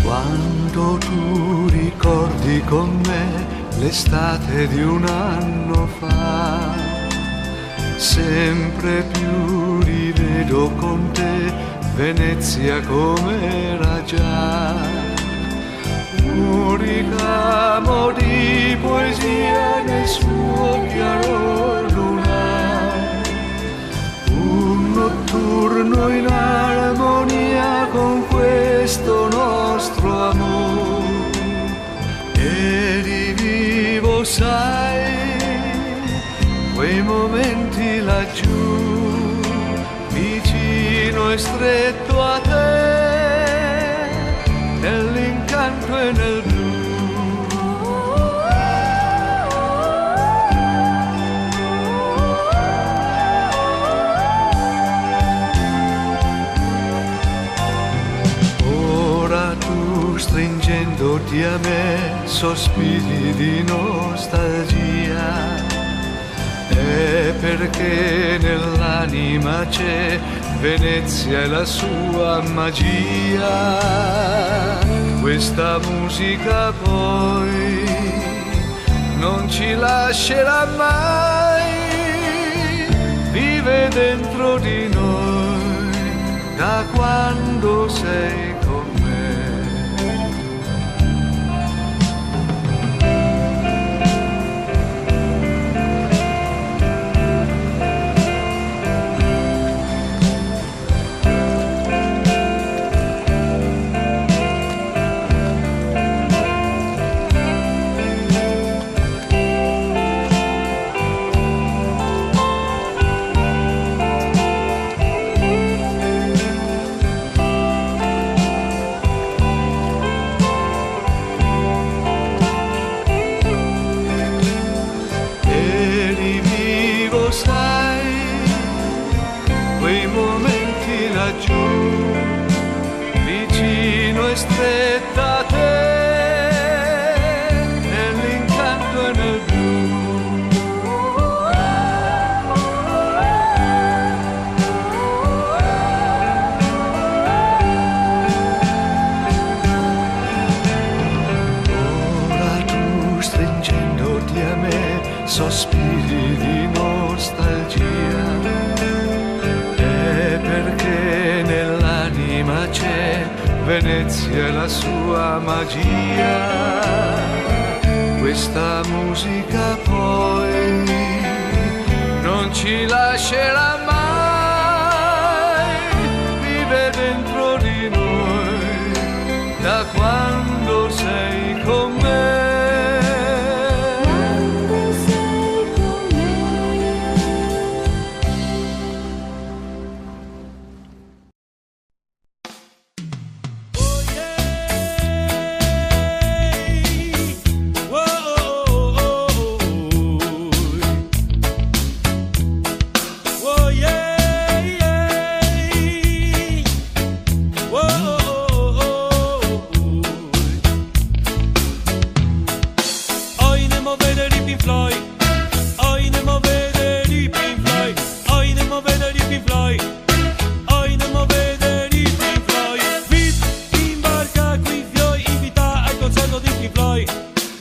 Quando tu ricordi con me l'estate di un anno fa, sempre più rivedo con te Venezia com'era già. Un ricamo di poesia nel suo chiaro lunare, un notturno in armonia con questo nostro amore. E rivivo, sai, quei momenti laggiù, vicino e stretto a te, nell'incanto e nel blu. Ora tu, stringendoti a me, sospiri di nostalgia, è perché nell'anima c'è Venezia e la sua magia. Questa musica poi non ci lascerà mai, vive dentro di noi da quando sei con me. Sai, quei momenti laggiù, vicino e stretta a te, nell'incanto e nel blu. Ora tu, stringendoti a me, sospiri di nostalgia, è perché nell'anima ma c'è Venezia e la sua magia. Questa musica poi non ci lascerà mai, vive dentro di noi da quando sei con me.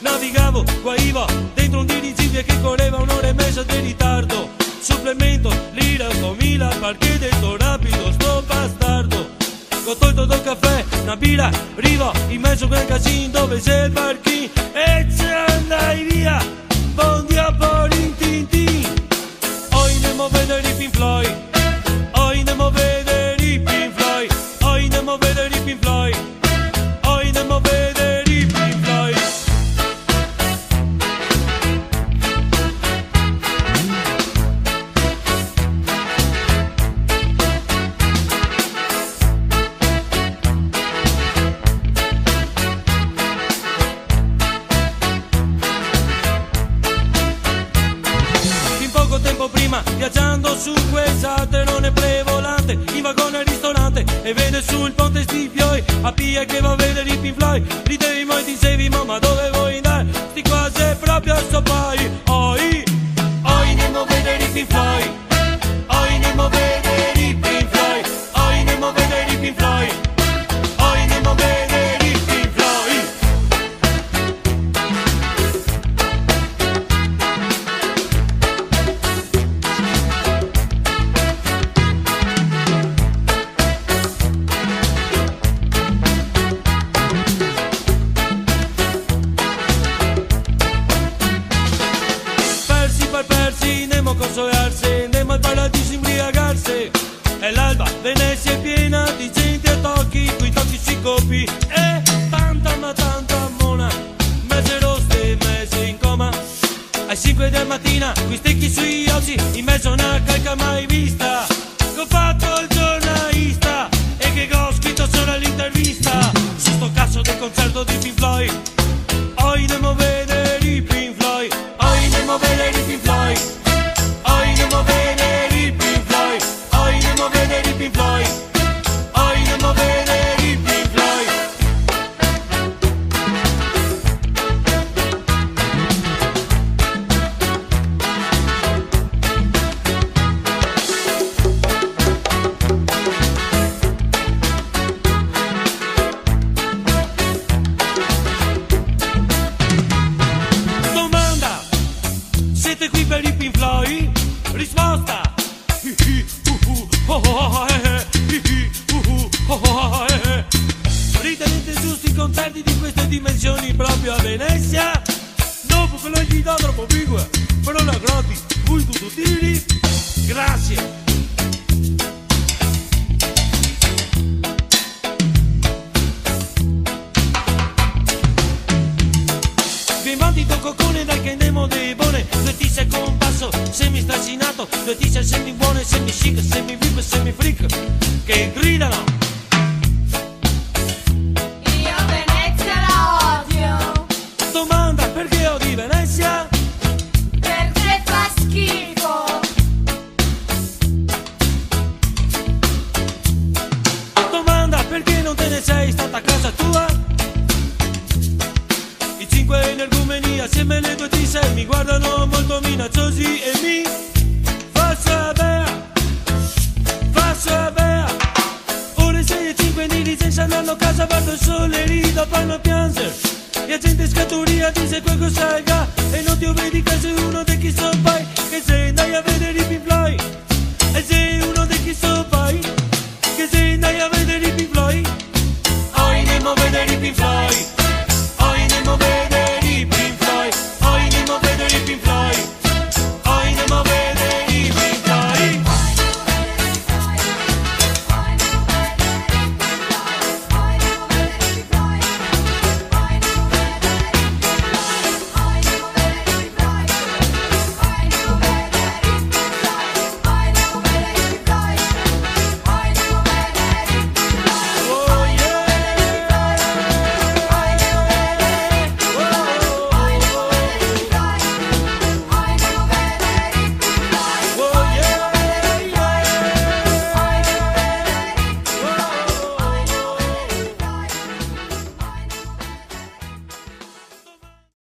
Navigavo, guaiva, dentro un dirigibile che correva un'ora e mezza di ritardo. Supplemento, lira, 2000, perché detto rapido sto bastardo. Ho tolto del caffè, una birra, riva, in mezzo a quel casino dove c'è il barchino. E ci andai via, buon dia por in tintin. Hoy andiamo a vedere i Pink Floyd, hoy andiamo a vedere i Pink Floyd, hoy andiamo a vedere i Pink Floyd, hoy andiamo a vedere i Pink Floyd. Prima viaggiando su questa terrone prevolante, in vagone al ristorante e vede sul ponte sti fioi a Pia che va a vedere i Pink Floyd. Ridevi mai dicevi mamma dove vuoi andare, sti quasi proprio a sto pai. Oi andiamo a vedere i Pink Floyd, oi andiamo a vedere i Pink Floyd, oi andiamo a vedere i Pink Floyd, oi andiamo a vedere i Pink Floyd. Persi, andiamo a consolarsi, andiamo al paradiso imbriagarsi. E l'alba, Venezia è piena di gente a tocchi, qui tocchi si copi. E tanta ma tanta mona, mezze roste, mezze in coma. Alle 5 del mattina, qui stecchi sui occhi, in mezzo a una calca mai vista. Che ho fatto il giornalista e che ho scritto solo l'intervista su sto cazzo del concerto di Pink Floyd. Hoy andiamo a vedere i Pink Floyd, hoy andiamo a vedere i Pink Floyd, hoy andiamo a vedere i Pink Floyd, hoy andiamo a vedere i Pink Floyd, hoy andiamo a vedere i Pink Floyd. Domanda, siete qui per i Pink Floyd? Risposta, ritenete giusti i concerti di queste dimensioni proprio a Venezia? Dopo che non gli do troppo bigua, però la gratis, voi tutto tiri? Grazie. Bandito coccone dai che andiamo dei buone, due tisse con basso, semi stracinato, due tisse semi buone, semi chic, semi vip, semi freak, che gridano. Io Venezia la odio. Domanda, perché odi Venezia? Perché fa schifo. Domanda, perché non te ne sei stata a casa tua? I 5 energumeni assieme le due tisse mi guardano molto minacciosi e mi fa sapere. Ore 6 e 5 di licenza andando a casa, guardo il sole e rido, fanno piangere. E la gente scaturia dice qualcosa salga e non ti vedi che sei uno di chi so fai.